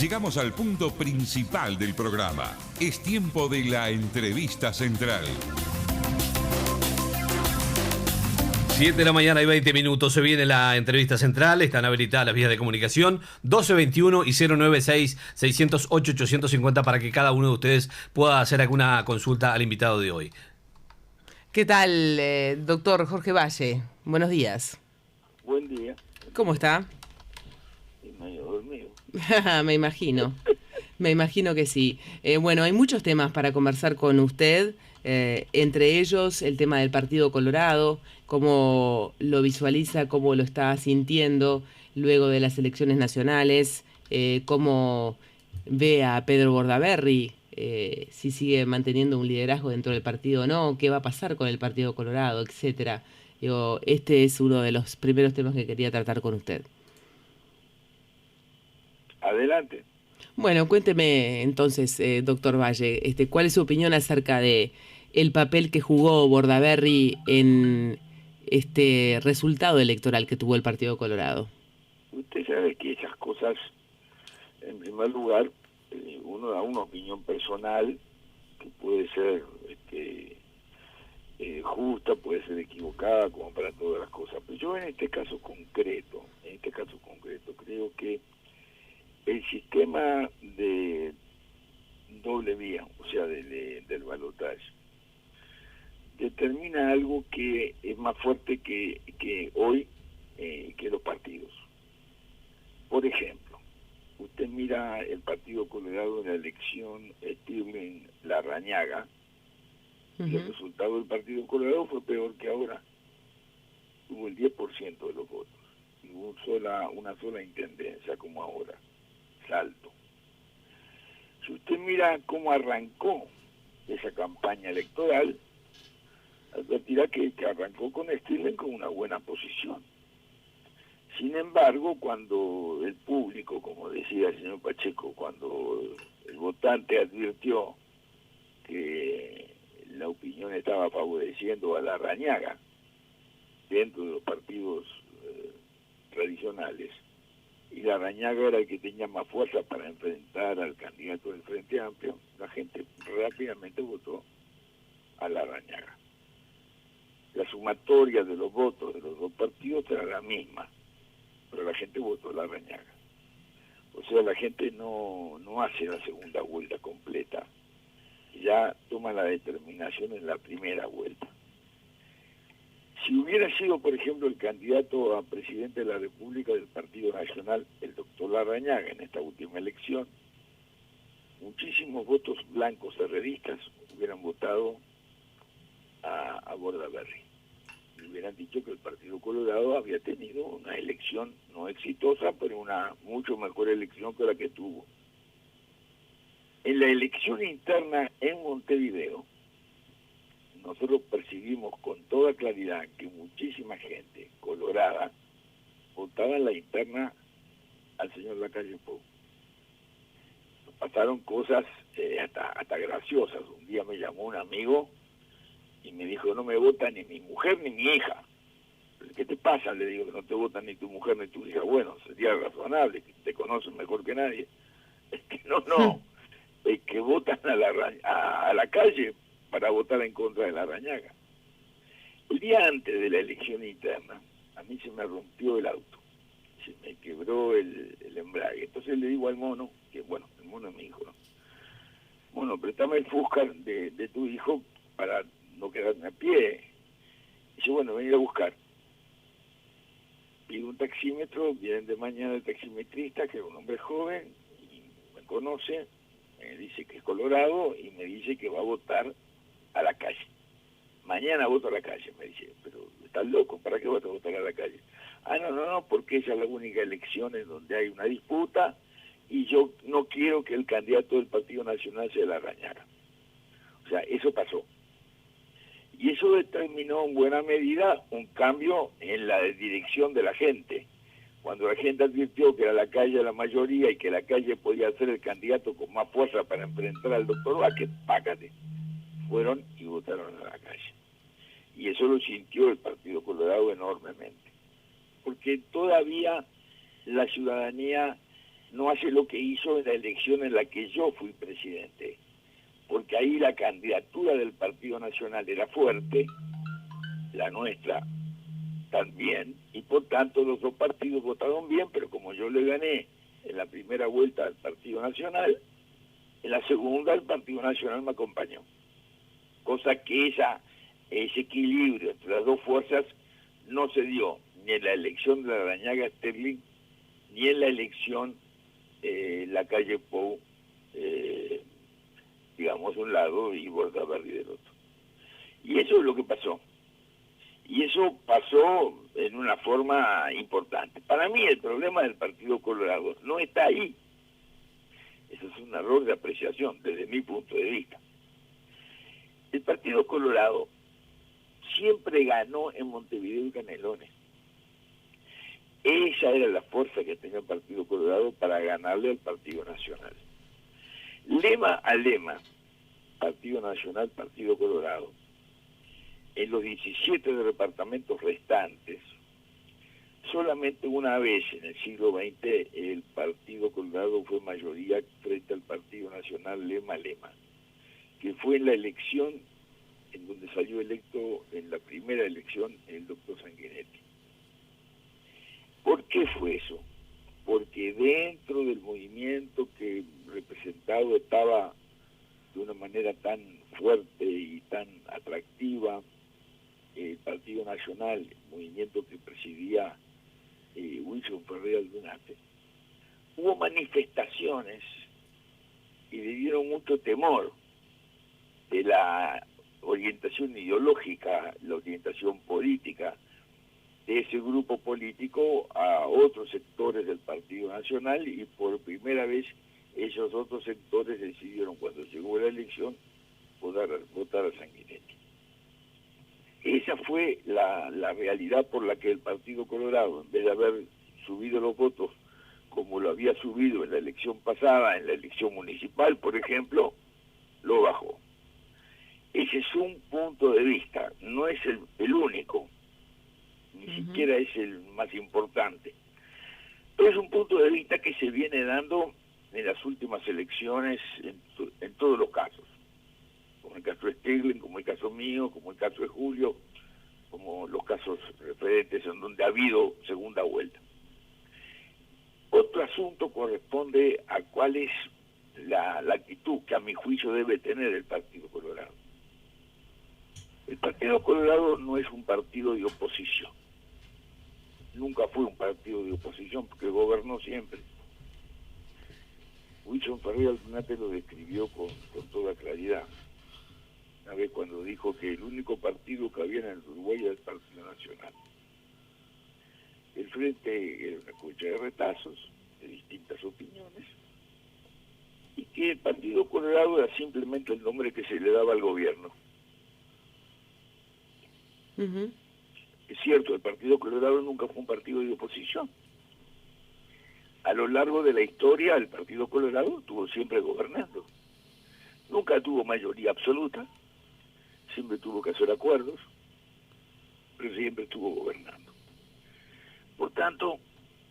Llegamos al punto principal del programa. Es tiempo de la entrevista central. 7 de la mañana y 20 minutos. Se viene la entrevista central. Están habilitadas las vías de comunicación 1221 y 096-608-850 para que cada uno de ustedes pueda hacer alguna consulta al invitado de hoy. ¿Qué tal, doctor Jorge Valle? Buenos días. Buen día. ¿Cómo está? Medio dormido. Me imagino. Me imagino que sí. Bueno, hay muchos temas para conversar con usted, entre ellos el tema del Partido Colorado, cómo lo visualiza, cómo lo está sintiendo luego de las elecciones nacionales, cómo ve a Pedro Bordaberry, si sigue manteniendo un liderazgo dentro del partido o no, qué va a pasar con el Partido Colorado, etcétera. Este es uno de los primeros temas que quería tratar con usted. Adelante. Bueno, cuénteme entonces, doctor Valle, ¿cuál es su opinión acerca de el papel que jugó Bordaberry en este resultado electoral que tuvo el Partido Colorado? Usted sabe que esas cosas, en primer lugar, uno da una opinión personal que puede ser justa, puede ser equivocada, como para todas las cosas. Pero yo en este caso concreto, creo que el sistema de doble vía, o sea, del balotaje, determina algo que es más fuerte que hoy, que los partidos. Por ejemplo, usted mira el Partido Colorado en la elección Stirling-Larrañaga, y el resultado del Partido Colorado fue peor que ahora. Tuvo el 10% de los votos, y hubo una sola intendencia como ahora. Salto. Si usted mira cómo arrancó esa campaña electoral, advertirá que arrancó con Stirling con una buena posición. Sin embargo, cuando el público, como decía el señor Pacheco, cuando el votante advirtió que la opinión estaba favoreciendo a Larrañaga dentro de los partidos tradicionales, y Larrañaga era el que tenía más fuerza para enfrentar al candidato del Frente Amplio, la gente rápidamente votó a Larrañaga. La sumatoria de los votos de los dos partidos era la misma, pero la gente votó a Larrañaga. O sea, la gente no hace la segunda vuelta completa, ya toma la determinación en la primera vuelta. Si hubiera sido, por ejemplo, el candidato a presidente de la República del Partido Nacional, el doctor Larrañaga, en esta última elección, muchísimos votos blancos herreristas hubieran votado a Bordaberry. Y hubieran dicho que el Partido Colorado había tenido una elección no exitosa, pero una mucho mejor elección que la que tuvo. En la elección interna en Montevideo, nosotros percibimos con toda claridad que muchísima gente colorada votaba en la interna al señor Lacalle Pou. Pasaron cosas hasta graciosas. Un día me llamó un amigo y me dijo: no me vota ni mi mujer ni mi hija. ¿Qué te pasa? Le digo: que no te votan ni tu mujer ni tu hija. Bueno, sería razonable, que te conocen mejor que nadie. Es que no, es que votan a la calle para votar en contra de Larrañaga. El día antes de la elección interna, a mí se me rompió el auto, se me quebró el embrague. Entonces le digo al mono, que bueno, el mono es mi hijo, ¿no? Mono, préstame el Fusca de tu hijo para no quedarme a pie. Y dice: bueno, ven a buscar. Pido un taxímetro, vienen de mañana el taximetrista, que es un hombre joven, y me conoce, me dice que es colorado, y me dice que va a votar a la calle. Mañana voto a la calle, me dice. Pero estás loco, ¿para qué vas a votar a la calle? No, porque esa es la única elección en donde hay una disputa y yo no quiero que el candidato del Partido Nacional sea Larrañaga. O sea, eso pasó. Y eso determinó en buena medida un cambio en la dirección de la gente. Cuando la gente advirtió que era la calle la mayoría y que la calle podía ser el candidato con más fuerza para enfrentar al doctor Vázquez, págate. Fueron y votaron a la calle. Y eso lo sintió el Partido Colorado enormemente. Porque todavía la ciudadanía no hace lo que hizo en la elección en la que yo fui presidente, porque ahí la candidatura del Partido Nacional era fuerte, la nuestra también, y por tanto los dos partidos votaron bien, pero como yo le gané en la primera vuelta al Partido Nacional, en la segunda el Partido Nacional me acompañó, cosa que ese equilibrio entre las dos fuerzas no se dio ni en la elección de Larrañaga Sterling, ni en la elección la calle Pou, digamos, de un lado y Bordaberry del otro. Y eso es lo que pasó. Y eso pasó en una forma importante. Para mí el problema del Partido Colorado no está ahí. Eso es un error de apreciación desde mi punto de vista. El Partido Colorado siempre ganó en Montevideo y Canelones. Esa era la fuerza que tenía el Partido Colorado para ganarle al Partido Nacional. Lema a lema, Partido Nacional, Partido Colorado, en los 17 departamentos restantes, solamente una vez en el siglo XX el Partido Colorado fue mayoría frente al Partido Nacional lema a lema, que fue en la elección en donde salió electo en la primera elección el doctor Sanguinetti. ¿Por qué fue eso? Porque dentro del movimiento que representado estaba de una manera tan fuerte y tan atractiva el Partido Nacional, el movimiento que presidía Wilson Ferrer Aldunate, hubo manifestaciones y le dieron mucho temor de la orientación ideológica, la orientación política de ese grupo político a otros sectores del Partido Nacional, y por primera vez esos otros sectores decidieron, cuando llegó la elección, votar a Sanguinetti. Esa fue la realidad por la que el Partido Colorado, en vez de haber subido los votos como lo había subido en la elección pasada, en la elección municipal, por ejemplo, lo bajó. Ese es un punto de vista, no es el único, ni siquiera es el más importante. Pero es un punto de vista que se viene dando en las últimas elecciones en todos los casos, como el caso de Stegling, como el caso mío, como el caso de Julio, como los casos referentes en donde ha habido segunda vuelta. Otro asunto corresponde a cuál es la actitud que a mi juicio debe tener el Partido Colorado. El Partido Colorado no es un partido de oposición. Nunca fue un partido de oposición porque gobernó siempre. Wilson Ferrer Aldunate lo describió con toda claridad. Una vez cuando dijo que el único partido que había en el Uruguay era el Partido Nacional. El Frente era una cucha de retazos, de distintas opiniones, y que el Partido Colorado era simplemente el nombre que se le daba al gobierno. Es cierto, el Partido Colorado nunca fue un partido de oposición. A lo largo de la historia, el Partido Colorado estuvo siempre gobernando. Nunca tuvo mayoría absoluta, siempre tuvo que hacer acuerdos, pero siempre estuvo gobernando. Por tanto,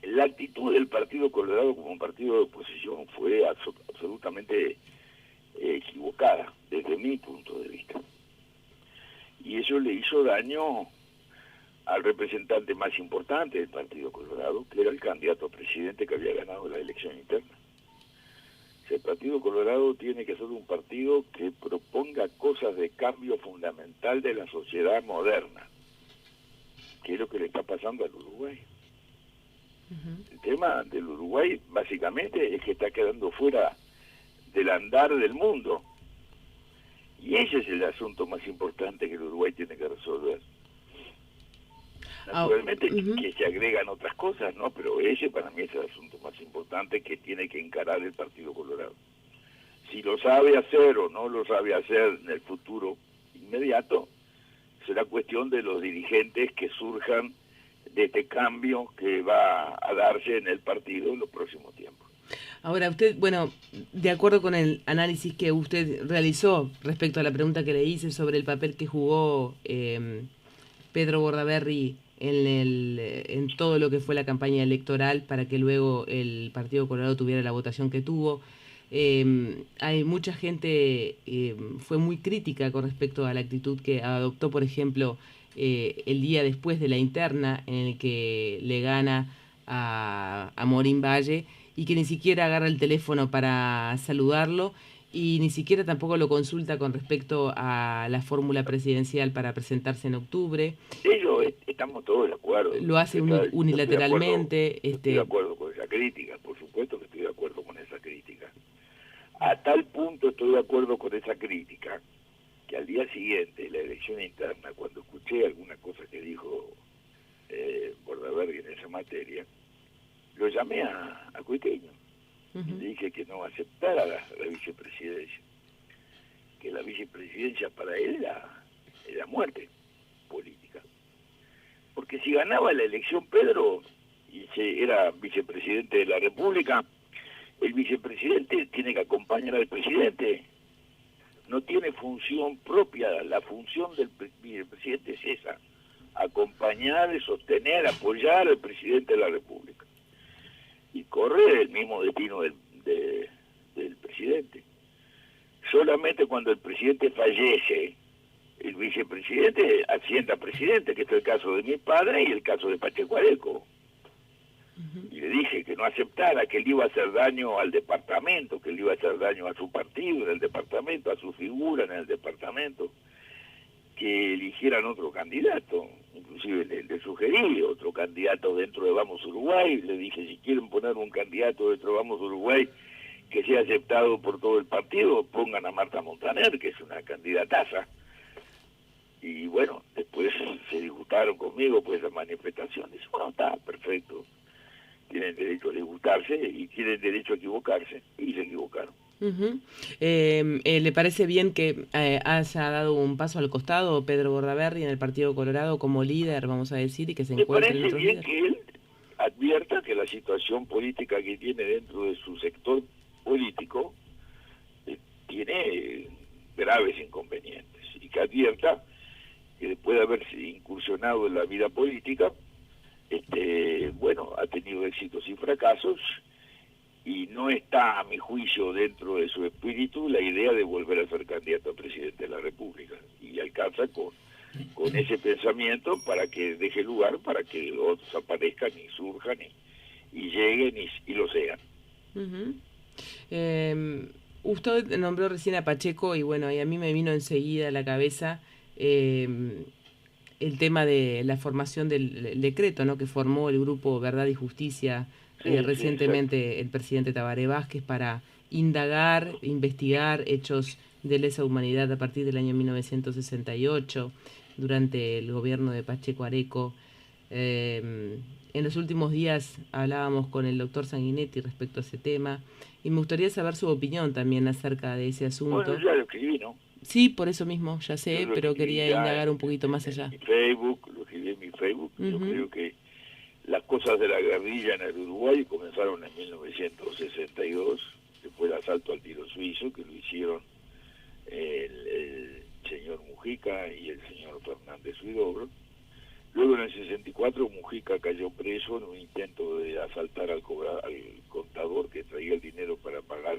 la actitud del Partido Colorado como un partido de oposición fue absolutamente equivocada, desde mi punto de vista. Y eso le hizo daño al representante más importante del Partido Colorado, que era el candidato a presidente que había ganado la elección interna. O sea, el Partido Colorado tiene que ser un partido que proponga cosas de cambio fundamental de la sociedad moderna, que es lo que le está pasando al Uruguay. El tema del Uruguay básicamente es que está quedando fuera del andar del mundo. Y ese es el asunto más importante que el Uruguay tiene que resolver. Naturalmente que se agregan otras cosas, ¿no? Pero ese para mí es el asunto más importante que tiene que encarar el Partido Colorado. Si lo sabe hacer o no lo sabe hacer en el futuro inmediato, será cuestión de los dirigentes que surjan de este cambio que va a darse en el partido en los próximos tiempos. Ahora, usted, bueno, de acuerdo con el análisis que usted realizó respecto a la pregunta que le hice sobre el papel que jugó Pedro Bordaberry en todo lo que fue la campaña electoral para que luego el Partido Colorado tuviera la votación que tuvo. Hay mucha gente fue muy crítica con respecto a la actitud que adoptó, por ejemplo, el día después de la interna en el que le gana a Morín Valle y que ni siquiera agarra el teléfono para saludarlo y ni siquiera tampoco lo consulta con respecto a la fórmula presidencial para presentarse en octubre. Ellos estamos todos de acuerdo. Lo hace unilateralmente. Estoy de acuerdo con esa crítica, por supuesto que estoy de acuerdo con esa crítica. A tal punto estoy de acuerdo con esa crítica que al día siguiente de la elección interna, cuando escuché alguna cosa que dijo Bordaberry en esa materia, lo llamé a Cuiteño y le dije que no aceptara la vicepresidencia, que la vicepresidencia para él era muerte política. Porque si ganaba la elección Pedro y era vicepresidente de la República, el vicepresidente tiene que acompañar al presidente. No tiene función propia, la función del vicepresidente es esa, acompañar, sostener, apoyar al presidente de la República. Y correr el mismo destino del presidente. Solamente cuando el presidente fallece, el vicepresidente asciende presidente, que es el caso de mi padre y el caso de Pacheco Areco. Y le dije que no aceptara, que él iba a hacer daño al departamento, que él iba a hacer daño a su partido en el departamento, a su figura en el departamento, que eligieran otro candidato. Inclusive le sugerí otro candidato dentro de Vamos Uruguay. Le dije, si quieren poner un candidato dentro de Vamos Uruguay que sea aceptado por todo el partido, pongan a Marta Montaner, que es una candidataza. Y bueno, después se disgustaron conmigo por esa manifestación. Dice, bueno, está perfecto. Tienen derecho a disgustarse y tienen derecho a equivocarse. Y se equivocaron. ¿Le parece bien que haya dado un paso al costado Pedro Bordaberry en el Partido Colorado como líder, vamos a decir, y que se encuentre en otro líder? Me parece bien que él advierta que la situación política que tiene dentro de su sector político tiene graves inconvenientes y que advierta que después de haberse incursionado en la vida política, bueno, ha tenido éxitos y fracasos y no está, a mi juicio, dentro de su espíritu la idea de volver a ser candidato a presidente de la República. Y alcanza con ese pensamiento para que deje lugar para que otros aparezcan y surjan y lleguen y lo sean. Usted nombró recién a Pacheco y bueno, y a mí me vino enseguida a la cabeza el tema de la formación del decreto, ¿no?, que formó el grupo Verdad y Justicia recientemente el presidente Tabaré Vázquez para indagar, investigar hechos de lesa humanidad a partir del año 1968 durante el gobierno de Pacheco Areco. En los últimos días hablábamos con el doctor Sanguinetti respecto a ese tema y me gustaría saber su opinión también acerca de ese asunto. Bueno, ya lo escribí, ¿no? Sí, por eso mismo, ya sé, pero quería indagar un poquito más allá. Mi Facebook, lo escribí en mi Facebook. Yo creo que las cosas de la guerrilla en el Uruguay comenzaron en 1962, que fue el asalto al tiro suizo, que lo hicieron el señor Mujica y el señor Fernández Huidobro. Luego en el 64 Mujica cayó preso en un intento de asaltar al contador que traía el dinero para pagar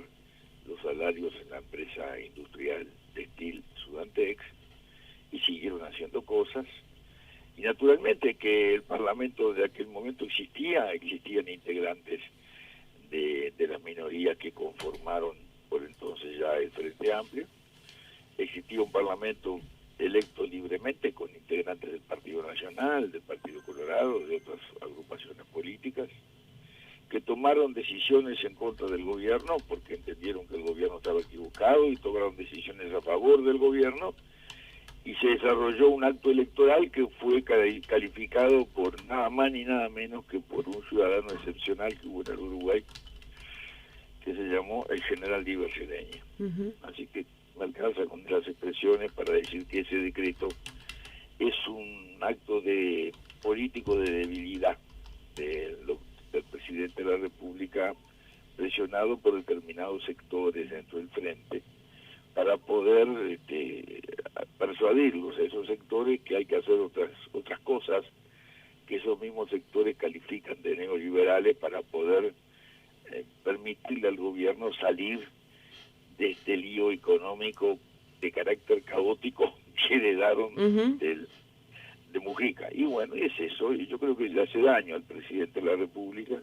los salarios en la empresa industrial textil Sudantex, y siguieron haciendo cosas. Y naturalmente que el Parlamento de aquel momento existían integrantes de las minorías que conformaron por entonces ya el Frente Amplio. Existía un Parlamento electo libremente con integrantes del Partido Nacional, del Partido Colorado, de otras agrupaciones políticas, que tomaron decisiones en contra del gobierno porque entendieron que el gobierno estaba equivocado y tomaron decisiones a favor del gobierno, y se desarrolló un acto electoral que fue calificado por nada más ni nada menos que por un ciudadano excepcional que hubo en el Uruguay, que se llamó el general Díaz Cedeño. Así que me alcanza con las expresiones para decir que ese decreto es un acto político de debilidad del presidente de la República, presionado por determinados sectores dentro del frente, para poder persuadirlos a esos sectores que hay que hacer otras cosas que esos mismos sectores califican de neoliberales para poder permitirle al gobierno salir de este lío económico de carácter caótico que heredaron de Mujica. Y bueno, es eso, y yo creo que le hace daño al presidente de la República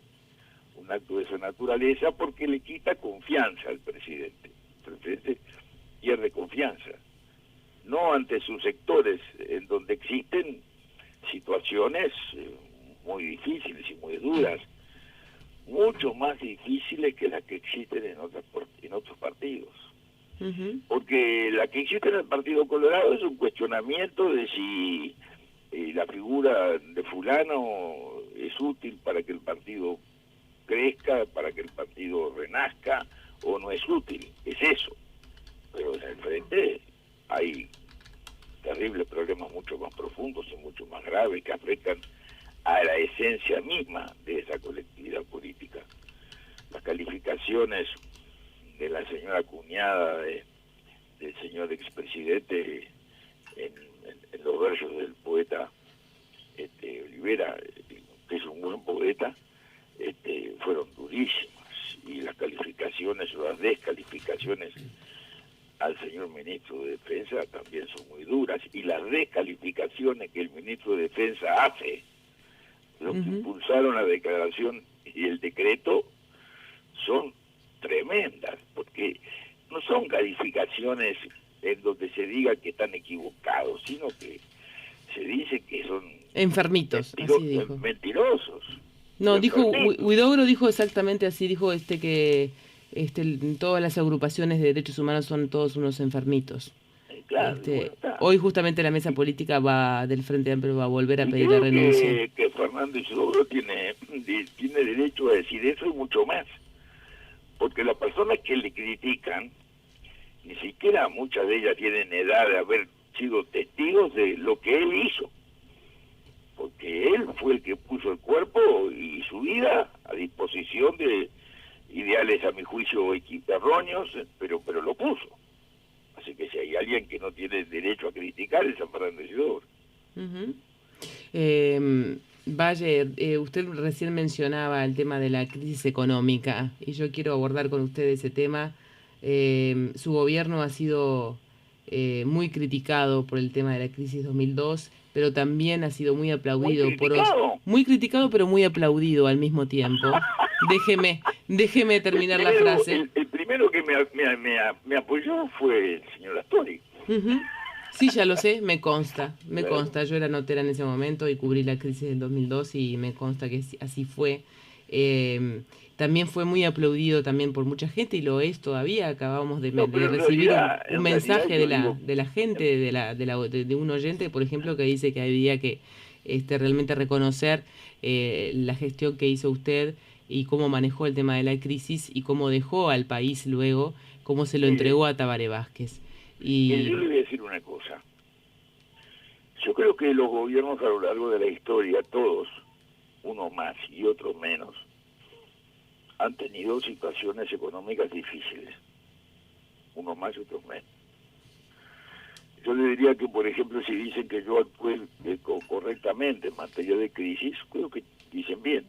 un acto de esa naturaleza, porque le quita confianza al presidente. El presidente pierde confianza, no ante sus sectores, en donde existen situaciones muy difíciles y muy duras, mucho más difíciles que las que existen en otros partidos. Porque la que existe en el Partido Colorado es un cuestionamiento de si la figura de fulano es útil para que el partido crezca, para que el partido renazca, o no es útil. Es eso. Pero en el frente hay terribles problemas mucho más profundos y mucho más graves que afectan a la esencia misma de esa colectividad política. Las calificaciones de la señora cuñada del señor expresidente en los versos del poeta Olivera, que es un buen poeta, fueron durísimas, y las calificaciones o las descalificaciones al señor ministro de Defensa también son muy duras, y las descalificaciones que el ministro de Defensa hace, los que impulsaron la declaración y el decreto, son tremendas, porque no son calificaciones en donde se diga que están equivocados, sino que se dice que son enfermitos, así dijo. Mentirosos. No, dijo, Huidobro dijo exactamente así, dijo que todas las agrupaciones de derechos humanos son todos unos enfermitos. Claro, hoy justamente la mesa política del Frente Amplio va a volver a pedir la renuncia. Que Fernández Huidobro tiene derecho a decir eso y mucho más, porque las personas que le critican, ni siquiera muchas de ellas tienen edad de haber sido testigos de lo que él hizo, porque él fue el que puso el cuerpo y su vida a disposición de ideales, a mi juicio, erróneos, pero lo puso. Así que si hay alguien que no tiene derecho a criticar es a Fernández Huidobro. Valle, usted recién mencionaba el tema de la crisis económica, y yo quiero abordar con usted ese tema. Su gobierno ha sido muy criticado por el tema de la crisis 2002, pero también ha sido muy aplaudido. Muy criticado, pero muy aplaudido al mismo tiempo. Déjeme terminar la frase. El primero que me apoyó fue el señor Astori. Sí, ya lo sé, me consta. Yo era notera en ese momento y cubrí la crisis del 2002 y me consta que así fue. También fue muy aplaudido también por mucha gente y lo es todavía. Acabamos de recibir un mensaje de la gente, de un oyente, por ejemplo, que dice que había que realmente reconocer la gestión que hizo usted y cómo manejó el tema de la crisis y cómo dejó al país luego, cómo se lo entregó a Tabaré Vázquez. Y yo le voy a decir una cosa. Yo creo que los gobiernos a lo largo de la historia, todos, uno más y otro menos, han tenido situaciones económicas difíciles, unos más y otros menos. Yo le diría que, por ejemplo, si dicen que yo actué correctamente en materia de crisis, creo que dicen bien,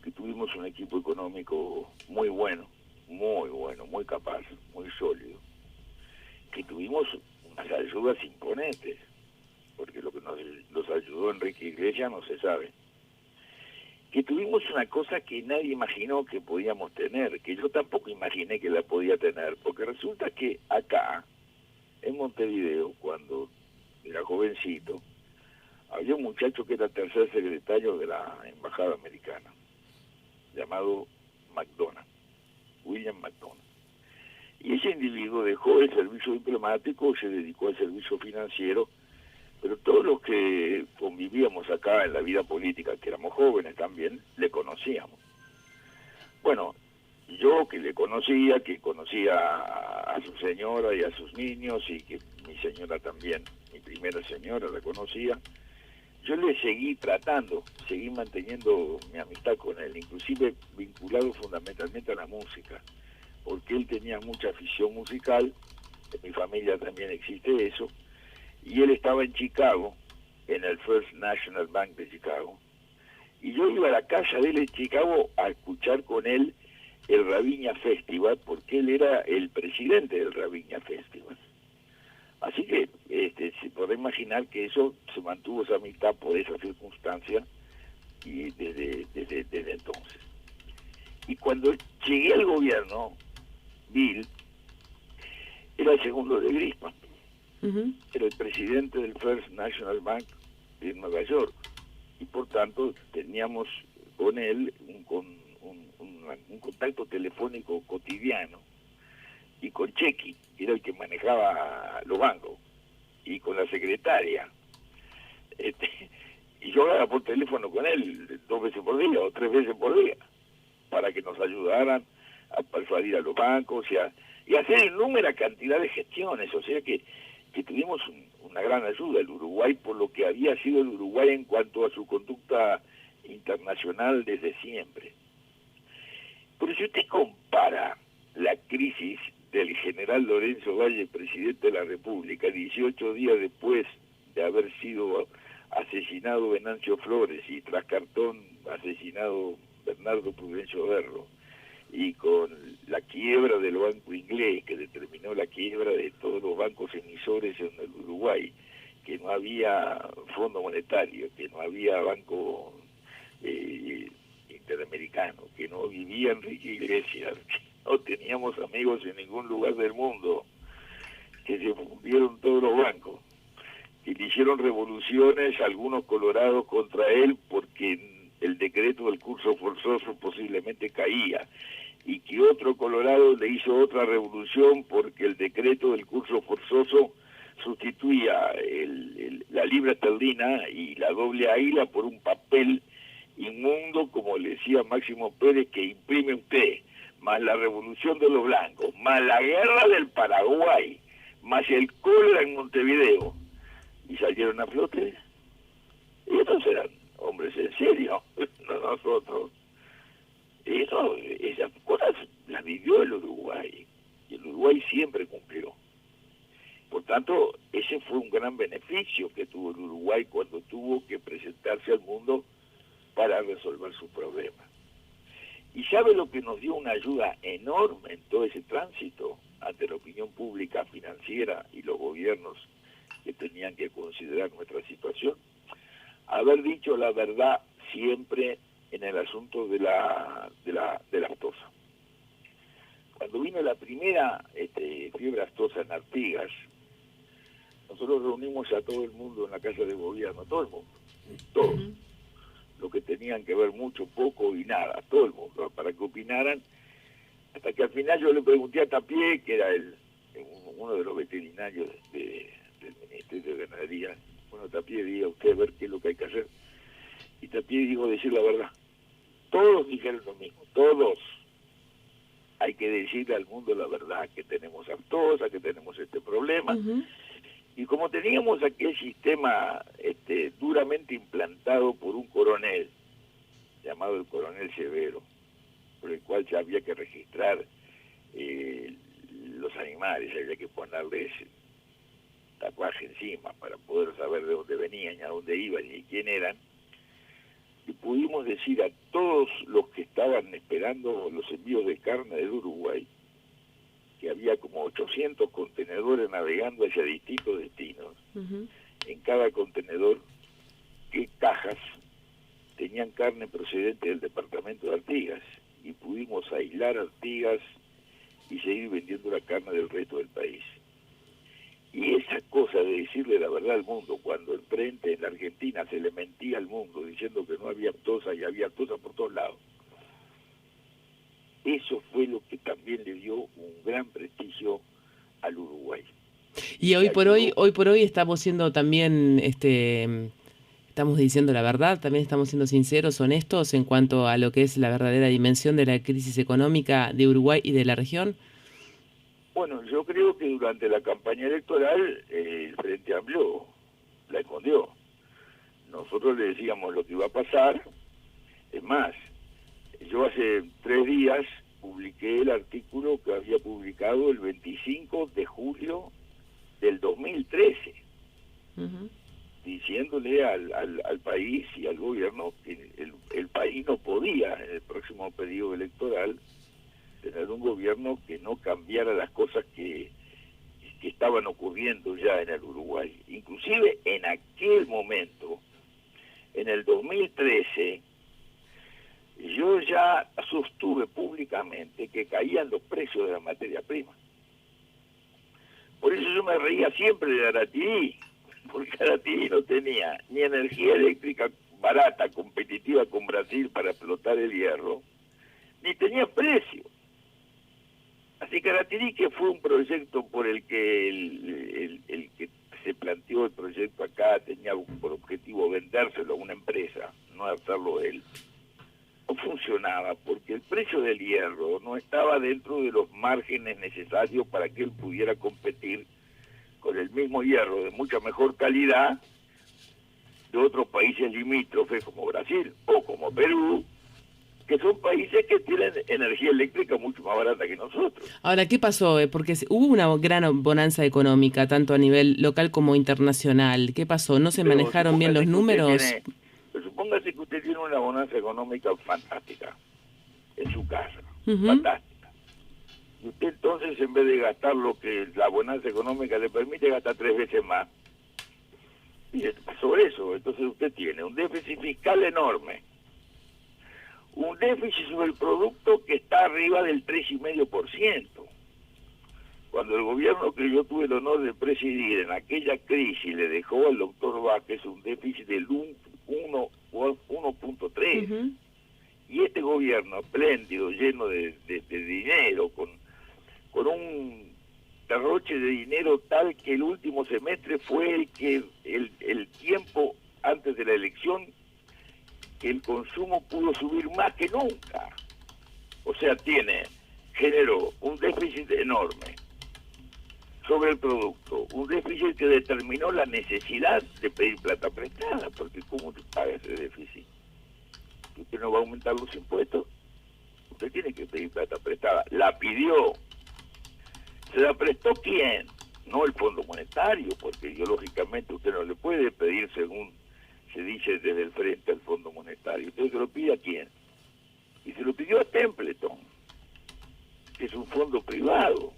que tuvimos un equipo económico muy bueno, muy capaz, muy sólido, que tuvimos unas ayudas imponentes, porque lo que nos ayudó Enrique Iglesias no se sabe, que tuvimos una cosa que nadie imaginó que podíamos tener, que yo tampoco imaginé que la podía tener, porque resulta que acá, en Montevideo, cuando era jovencito, había un muchacho que era tercer secretario de la Embajada Americana, llamado McDonald, William McDonald. Y ese individuo dejó el servicio diplomático, se dedicó al servicio financiero, pero todos los que convivíamos acá en la vida política, que éramos jóvenes también, le conocíamos. Bueno, yo que le conocía, que conocía a su señora y a sus niños, y que mi señora también, mi primera señora, la conocía, yo le seguí tratando, seguí manteniendo mi amistad con él, inclusive vinculado fundamentalmente a la música, porque él tenía mucha afición musical, en mi familia también existe eso, y él estaba en Chicago en el First National Bank de Chicago, y yo iba a la casa de él en Chicago a escuchar con él el Raviña Festival, porque él era el presidente del Raviña Festival. Así que se podrá imaginar que eso se mantuvo, esa amistad, por esa circunstancia, y desde entonces. Y cuando llegué al gobierno, Bill era el segundo de Grisman. Era el presidente del First National Bank de Nueva York, y por tanto teníamos con él un contacto telefónico cotidiano, y con Chequi, que era el que manejaba los bancos, y con la secretaria. Y yo hablaba por teléfono con él 2 veces por día o 3 veces por día, para que nos ayudaran a persuadir a los bancos y hacer inúmera cantidad de gestiones. O sea que tuvimos una gran ayuda el Uruguay, por lo que había sido el Uruguay en cuanto a su conducta internacional desde siempre. Pero si usted compara la crisis del general Lorenzo Valle, presidente de la República, 18 días después de haber sido asesinado Venancio Flores, y tras cartón asesinado Bernardo Prudencio Berro, y con la quiebra del Banco Inglés, que determinó la quiebra de todos los bancos emisores en el Uruguay, que no había Fondo Monetario, que no había Banco Interamericano, que no vivía Enrique Iglesias, que no teníamos amigos en ningún lugar del mundo, que se fundieron todos los bancos, que le hicieron revoluciones algunos colorados contra él porque el decreto del curso forzoso posiblemente caía, y que otro colorado le hizo otra revolución porque el decreto del curso forzoso sustituía la libra esterlina y la doble águila por un papel inmundo, como le decía Máximo Pérez, que imprime usted, más la revolución de los blancos, más la guerra del Paraguay, más el cólera en Montevideo, y salieron a flote. Y estos eran hombres en serio, no nosotros. Esas cosas las vivió el Uruguay, y el Uruguay siempre cumplió. Por tanto, ese fue un gran beneficio que tuvo el Uruguay cuando tuvo que presentarse al mundo para resolver sus problemas. ¿Y sabe lo que nos dio una ayuda enorme en todo ese tránsito ante la opinión pública financiera y los gobiernos que tenían que considerar nuestra situación? Haber dicho la verdad siempre en el asunto de la aftosa. Cuando vino la primera fiebre aftosa en Artigas, nosotros reunimos a todo el mundo en la casa de gobierno, todo el mundo, todos, los que tenían que ver mucho, poco y nada, todo el mundo, para que opinaran, hasta que al final yo le pregunté a Tapié, que era uno de los veterinarios del Ministerio de Ganadería, bueno, Tapié, diga usted a ver qué es lo que hay que hacer. Y Tapié dijo decir la verdad. Todos dijeron lo mismo, todos. Hay que decirle al mundo la verdad, que tenemos aftosa, que tenemos este problema. Y como teníamos aquel sistema duramente implantado por un coronel, llamado el coronel Severo, por el cual ya había que registrar los animales, había que ponerles tatuaje encima para poder saber de dónde venían, a dónde iban y quién eran, y pudimos decir a todos los que estaban esperando los envíos de carne del Uruguay, que había como 800 contenedores navegando hacia distintos destinos. En cada contenedor, qué cajas tenían carne procedente del departamento de Artigas, y pudimos aislar Artigas y seguir vendiendo la carne del resto del país. Y esa cosa de decirle la verdad al mundo, cuando enfrente en la Argentina se le mentía al mundo diciendo que no había aftosa y había aftosa por todos lados, eso fue lo que también le dio un gran prestigio al Uruguay. Y hoy por hoy estamos siendo también, estamos diciendo la verdad, también estamos siendo sinceros, honestos en cuanto a lo que es la verdadera dimensión de la crisis económica de Uruguay y de la región. Bueno, yo creo que durante la campaña electoral el Frente Amplio la escondió. Nosotros le decíamos lo que iba a pasar. Es más, yo hace 3 días publiqué el artículo que había publicado el 25 de julio del 2013, diciéndole al país y al gobierno que el país no podía en el próximo periodo electoral tener un gobierno que no cambiara las cosas que estaban ocurriendo ya en el Uruguay. Inclusive en aquel momento, en el 2013, yo ya sostuve públicamente que caían los precios de la materia prima. Por eso yo me reía siempre de Aratiri, porque Aratiri no tenía ni energía eléctrica barata, competitiva con Brasil para explotar el hierro, ni tenía precio. Así que Aratiri, que fue un proyecto por el que el que se planteó el proyecto acá, tenía por objetivo vendérselo a una empresa, no hacerlo él, no funcionaba porque el precio del hierro no estaba dentro de los márgenes necesarios para que él pudiera competir con el mismo hierro de mucha mejor calidad de otros países limítrofes como Brasil o como Perú, que son países que tienen energía eléctrica mucho más barata que nosotros. Ahora, ¿qué pasó? Porque hubo una gran bonanza económica, tanto a nivel local como internacional. ¿Qué pasó? ¿No se manejaron bien los números? Supóngase que usted tiene una bonanza económica fantástica en su casa, Uh-huh. fantástica. Y usted entonces, en vez de gastar lo que la bonanza económica le permite, gasta 3 veces más. Y sobre eso, entonces usted tiene un déficit fiscal enorme, un déficit sobre el producto que está arriba del 3,5%. Cuando el gobierno que yo tuve el honor de presidir en aquella crisis le dejó al doctor Vázquez un déficit del 1,3%. Uh-huh. Y este gobierno espléndido, lleno de dinero, con un derroche de dinero tal que el último semestre fue el tiempo antes de la elección que el consumo pudo subir más que nunca. O sea, generó un déficit enorme sobre el producto, un déficit que determinó la necesidad de pedir plata prestada, porque ¿cómo te paga ese déficit? Usted no va a aumentar los impuestos, usted tiene que pedir plata prestada. La pidió. ¿Se la prestó quién? No el Fondo Monetario, porque ideológicamente usted no le puede pedir según se dice desde el frente al Fondo Monetario. Usted se lo pide a quién. Y se lo pidió a Templeton, que es un fondo privado,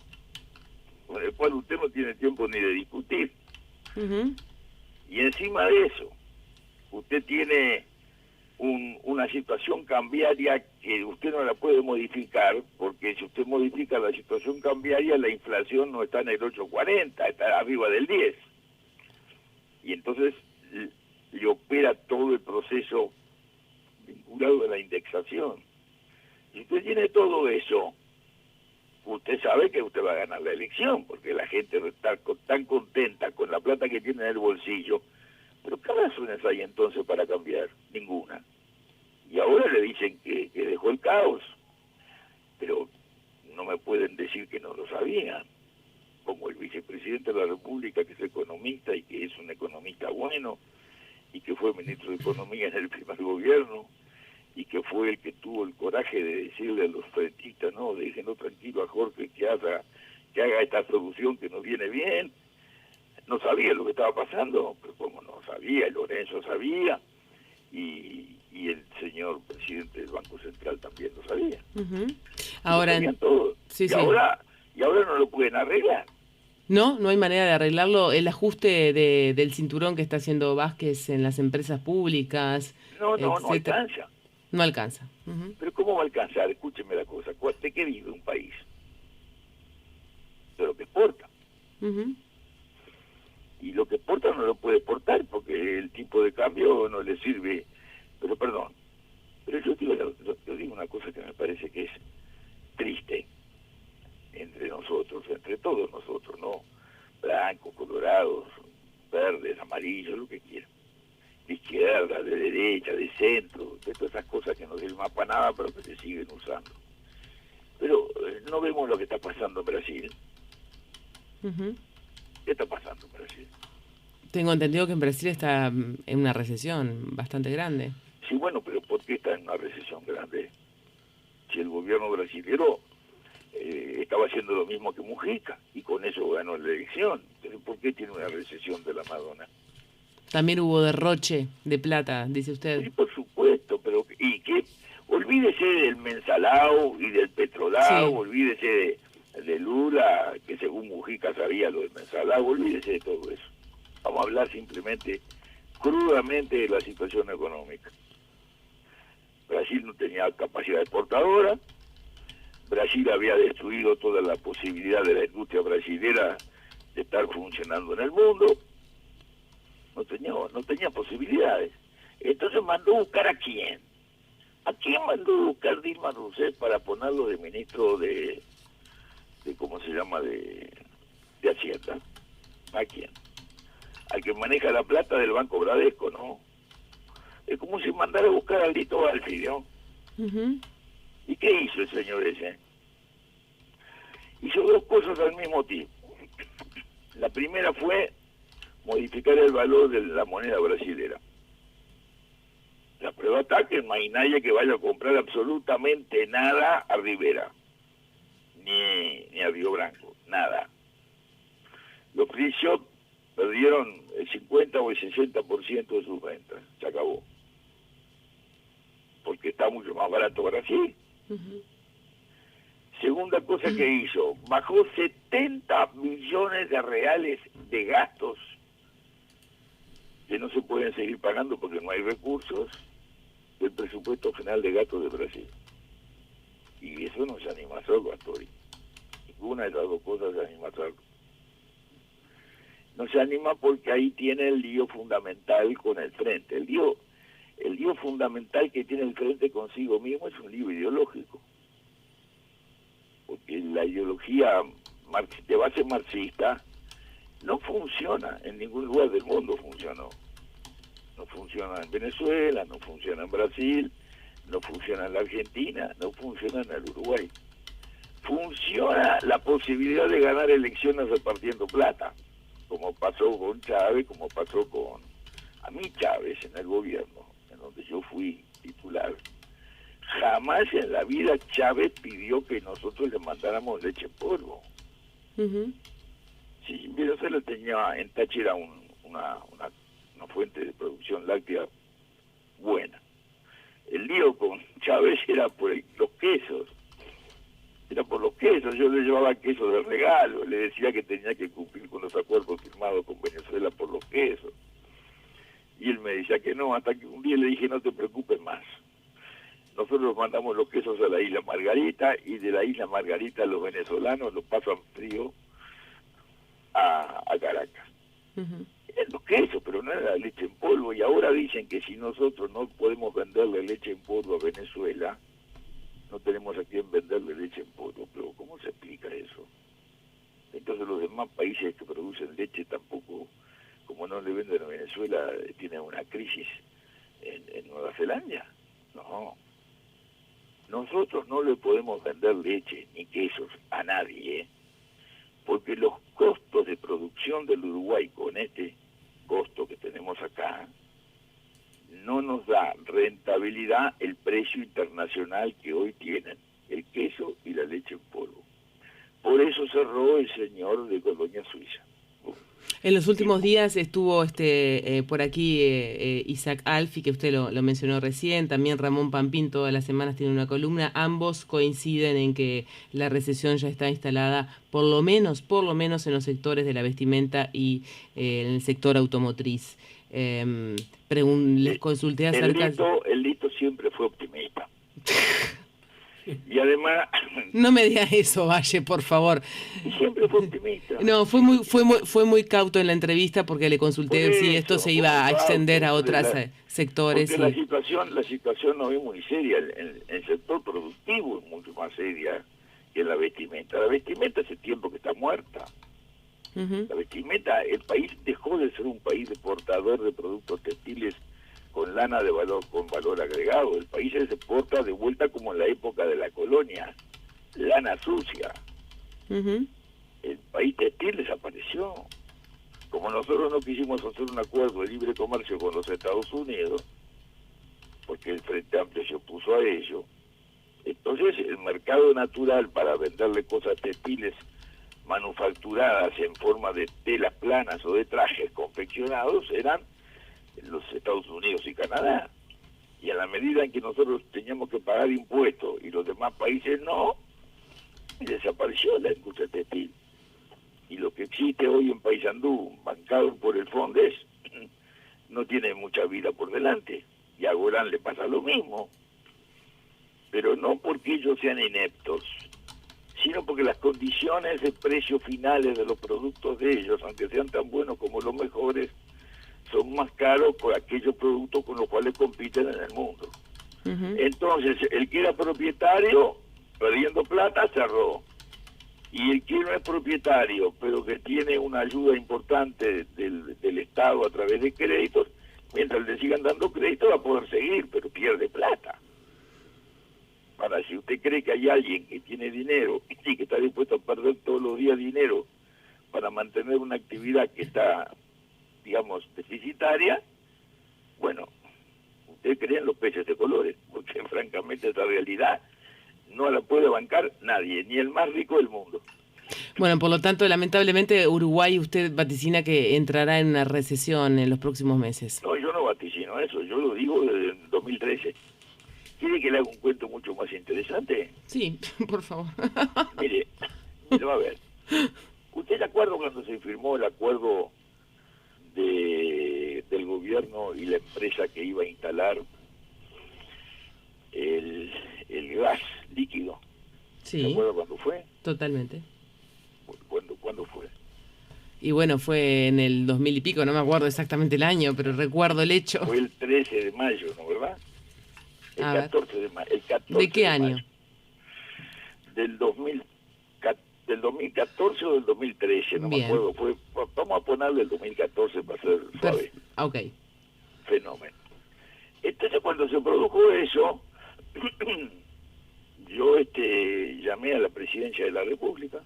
con el cual usted no tiene tiempo ni de discutir. Uh-huh. Y encima de eso, usted tiene una situación cambiaria que usted no la puede modificar, porque si usted modifica la situación cambiaria, la inflación no está en el 8,40, está arriba del 10. Y entonces le opera todo el proceso vinculado a la indexación. Si usted tiene todo eso, usted sabe que usted va a ganar la elección, porque la gente está tan contenta con la plata que tiene en el bolsillo. Pero ¿qué razones hay entonces para cambiar? Ninguna. Y ahora le dicen que dejó el caos, pero no me pueden decir que no lo sabían, como el vicepresidente de la República, que es economista y que es un economista bueno, y que fue ministro de Economía en el primer gobierno, y que fue el que tuvo el coraje de decirle a los frentistas, no, déjenlo tranquilo a Jorge que haga esta solución que nos viene bien. No sabía lo que estaba pasando, pero como no sabía, Lorenzo sabía, y el señor presidente del Banco Central también lo sabía. Uh-huh. Ahora, todo. Sí, y sí. ahora no lo pueden arreglar. No hay manera de arreglarlo. El ajuste del cinturón que está haciendo Vázquez en las empresas públicas. No etcétera. alcanza. No alcanza. Uh-huh. Pero ¿cómo va a alcanzar? Escúcheme la cosa. ¿De qué vive un país? De lo que exporta. Uh-huh. Y lo que exporta no lo puede exportar porque el tipo de cambio no le sirve. Pero perdón, pero yo digo una cosa que me parece que es triste entre nosotros, entre todos nosotros, ¿no? Blancos, colorados, verdes, amarillos, lo que quieran. De izquierda, de derecha, de centro, de todas esas cosas que no sirven más para nada, pero que se siguen usando. Pero no vemos lo que está pasando en Brasil. Uh-huh. ¿Qué está pasando en Brasil? Tengo entendido que en Brasil está en una recesión bastante grande. Sí, bueno, pero ¿por qué está en una recesión grande? Si el gobierno brasilero estaba haciendo lo mismo que Mujica y con eso ganó la elección. Entonces, ¿por qué tiene una recesión de la Madonna? También hubo derroche de plata, dice usted. Sí, por supuesto, pero y que olvídese del Mensalao y del Petrolao, Sí. olvídese de Lula, que según Mujica sabía lo del Mensalao, olvídese de todo eso. Vamos a hablar simplemente, crudamente, de la situación económica. Brasil no tenía capacidad exportadora, Brasil había destruido toda la posibilidad de la industria brasilera de estar funcionando en el mundo, no tenía posibilidades. Entonces mandó a buscar ¿a quién? ¿A quién mandó a buscar Dilma Rousseff para ponerlo de ministro de ¿cómo se llama? De Hacienda? ¿A quién? Al que maneja la plata del Banco Bradesco, ¿no? Es como si mandara a buscar al Lito Alfi, ¿no? Ujú. ¿Y qué hizo el señor ese? Hizo dos cosas al mismo tiempo. La primera fue modificar el valor de la moneda brasilera. La prueba está que no hay nadie que vaya a comprar absolutamente nada a Rivera, ni a Río Branco, nada. Los free shop perdieron el 50 o el 60% de sus ventas, se acabó. Porque está mucho más barato Brasil. Ujú. Segunda cosa que hizo, bajó 70 millones de reales de gastos que no se pueden seguir pagando porque no hay recursos del presupuesto final de gastos de Brasil. Y eso no se anima a hacerlo, Astori. Ninguna de las dos cosas se anima a hacerlo. No se anima porque ahí tiene el lío fundamental con el frente. El lío fundamental que tiene el frente consigo mismo es un lío ideológico. Porque la ideología de base marxista no funciona en ningún lugar del mundo. No funciona en Venezuela, no funciona en Brasil, no funciona en la Argentina, no funciona en el Uruguay. Funciona la posibilidad de ganar elecciones repartiendo plata, como pasó con Chávez, como pasó con a mí Chávez en el gobierno, en donde yo fui titular. Jamás en la vida Chávez pidió que nosotros le mandáramos leche en polvo. Ujú. Si Venezuela tenía en Táchira una fuente de producción láctea buena. El lío con Chávez era por los quesos. Era por los quesos. Yo le llevaba queso de regalo. Le decía que tenía que cumplir con los acuerdos firmados con Venezuela por los quesos. Y él me decía que no, hasta que un día le dije, no te preocupes más. Nosotros mandamos los quesos a la isla Margarita y de la isla Margarita los venezolanos los pasan frío a Caracas. Ujú. Eran los quesos, pero no era la leche en polvo. Y ahora dicen que si nosotros no podemos venderle leche en polvo a Venezuela, no tenemos a quién venderle leche en polvo. Pero ¿cómo se explica eso? Entonces los demás países que producen leche tampoco, como no le venden a Venezuela, tienen una crisis en Nueva Zelanda. No. Nosotros no le podemos vender leche ni quesos a nadie, porque los costos de producción del Uruguay con este costo que tenemos acá, no nos da rentabilidad el precio internacional que hoy tienen el queso y la leche en polvo. Por eso cerró el señor de Colonia Suiza. En los últimos días estuvo por aquí Isaac Alfi, que usted lo mencionó recién, también Ramón Pampín todas las semanas tiene una columna. Ambos coinciden en que la recesión ya está instalada, por lo menos en los sectores de la vestimenta y en el sector automotriz. Les consulté acerca... El Lito siempre fue optimista. Y además... No me diga eso, Valle, por favor. Y siempre fue optimista. No, fue muy cauto en la entrevista porque le consulté si esto se iba a extender a otros sectores. Porque la situación no es muy seria. El sector productivo es mucho más seria que la vestimenta. La vestimenta hace tiempo que está muerta. Uh-huh. La vestimenta, el país dejó de ser un país exportador de productos textiles con lana con valor agregado. El país se exporta de vuelta como en la época de la colonia, lana sucia. Uh-huh. El país textil desapareció. Como nosotros no quisimos hacer un acuerdo de libre comercio con los Estados Unidos, porque el Frente Amplio se opuso a ello, entonces el mercado natural para venderle cosas textiles manufacturadas en forma de telas planas o de trajes confeccionados eran los Estados Unidos y Canadá. Y a la medida en que nosotros teníamos que pagar impuestos y los demás países no, desapareció la industria textil. Y lo que existe hoy en Paysandú, bancado por el Fondes, no tiene mucha vida por delante. Y a Gorán le pasa lo mismo. Pero no porque ellos sean ineptos, sino porque las condiciones de precios finales de los productos de ellos, aunque sean tan buenos como los mejores, son más caros por aquellos productos con los cuales compiten en el mundo. Entonces, el que era propietario, perdiendo plata, cerró. Y el que no es propietario, pero que tiene una ayuda importante del Estado a través de créditos, mientras le sigan dando crédito va a poder seguir, pero pierde plata. Ahora, si usted cree que hay alguien que tiene dinero y que está dispuesto a perder todos los días dinero para mantener una actividad que está, digamos, deficitaria, bueno, usted cree en los peces de colores, porque francamente esa realidad no la puede bancar nadie, ni el más rico del mundo. Bueno, por lo tanto, lamentablemente, Uruguay, usted vaticina que entrará en una recesión en los próximos meses. No, yo no vaticino eso, yo lo digo desde el 2013. ¿Quiere que le haga un cuento mucho más interesante? Sí, por favor. Mire, va a ver. ¿Usted se acuerda cuando se firmó el acuerdo del gobierno y la empresa que iba a instalar el gas líquido? Sí. ¿Se acuerda cuándo fue? Totalmente. ¿Cuándo fue? Y bueno, fue en el 2000 y pico, no me acuerdo exactamente el año, pero recuerdo el hecho. Fue el 13 de mayo, ¿no, verdad? El 14 de mayo. ¿De qué año? Del 2014 o del 2013, no me acuerdo. Vamos a ponerle el 2014 para ser suave. Ok. Fenómeno. Entonces, cuando se produjo eso, yo llamé a la Presidencia de la República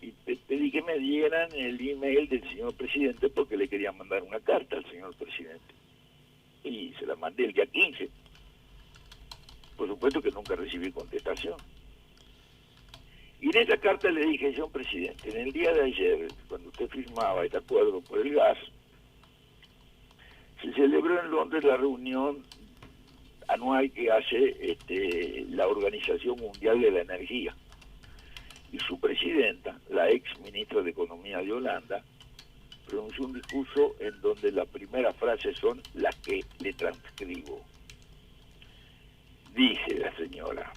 y pedí que me dieran el email del señor presidente porque le quería mandar una carta al señor presidente. Y se la mandé el día 15. Por supuesto que nunca recibí contestación. Y en esa carta le dije, señor presidente, en el día de ayer, cuando usted firmaba este acuerdo por el gas, se celebró en Londres la reunión anual que hace la Organización Mundial de la Energía. Y su presidenta, la ex ministra de Economía de Holanda, pronunció un discurso en donde las primeras frases son las que le transcribo. Dice la señora,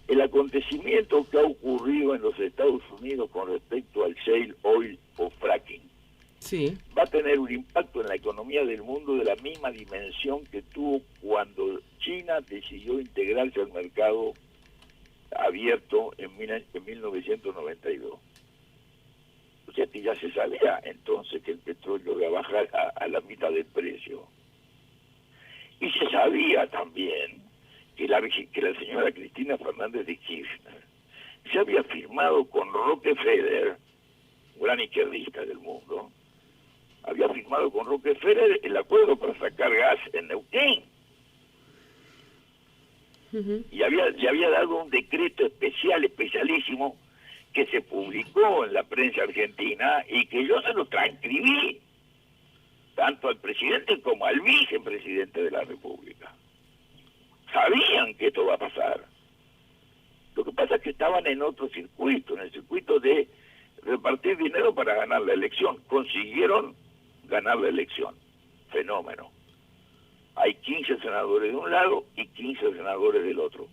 el acontecimiento que ha ocurrido en los Estados Unidos con respecto al shale oil o fracking va a tener un impacto en la economía del mundo de la misma dimensión que tuvo cuando China decidió integrarse al mercado abierto en 1992. O sea que ya se sabía entonces que el petróleo iba a bajar a la mitad del precio. Y se sabía también que la señora Cristina Fernández de Kirchner se había firmado con Rockefeller, un gran izquierdista del mundo, había firmado con Rockefeller el acuerdo para sacar gas en Neuquén. Y había dado un decreto especialísimo, que se publicó en la prensa argentina y que yo se lo transcribí tanto al presidente como al vicepresidente de la República. Sabían que esto va a pasar. Lo que pasa es que estaban en otro circuito, en el circuito de repartir dinero para ganar la elección. Consiguieron ganar la elección. Fenómeno. Hay 15 senadores de un lado y 15 senadores del otro.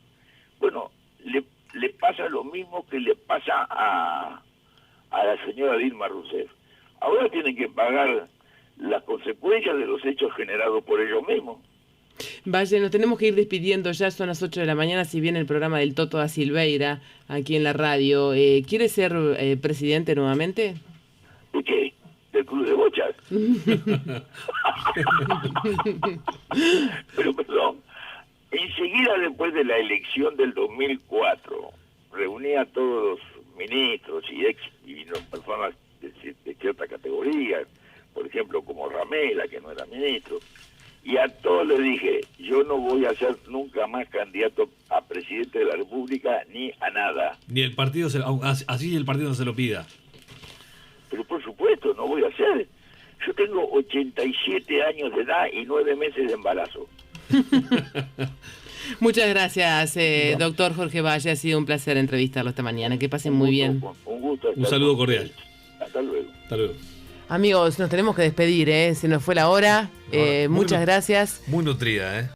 Bueno, le pasa lo mismo que le pasa a la señora Dilma Rousseff. Ahora tienen que pagar las consecuencias de los hechos generados por ellos mismos. Valle, nos tenemos que ir despidiendo ya, son las 8 de la mañana, si viene el programa del Toto da Silveira aquí en la radio. ¿Quiere ser presidente nuevamente? ¿De qué? ¿Del Club de Bochas? Pero perdón, enseguida después de la elección del 2004, reuní a todos los ministros y personas de cierta categoría, por ejemplo como Ramela, que no era ministro, y a todos les dije, yo no voy a ser nunca más candidato a presidente de la República ni a nada. Ni el partido, así el partido no se lo pida. Pero por supuesto, no voy a ser. Yo tengo 87 años de edad y 9 meses de embarazo. Muchas gracias, doctor Jorge Valle. Ha sido un placer entrevistarlo esta mañana. Que pasen muy bien. Un gusto. Un saludo cordial. Hasta luego. Hasta luego. Amigos, nos tenemos que despedir, se nos fue la hora. Muchas gracias. Muy nutrida,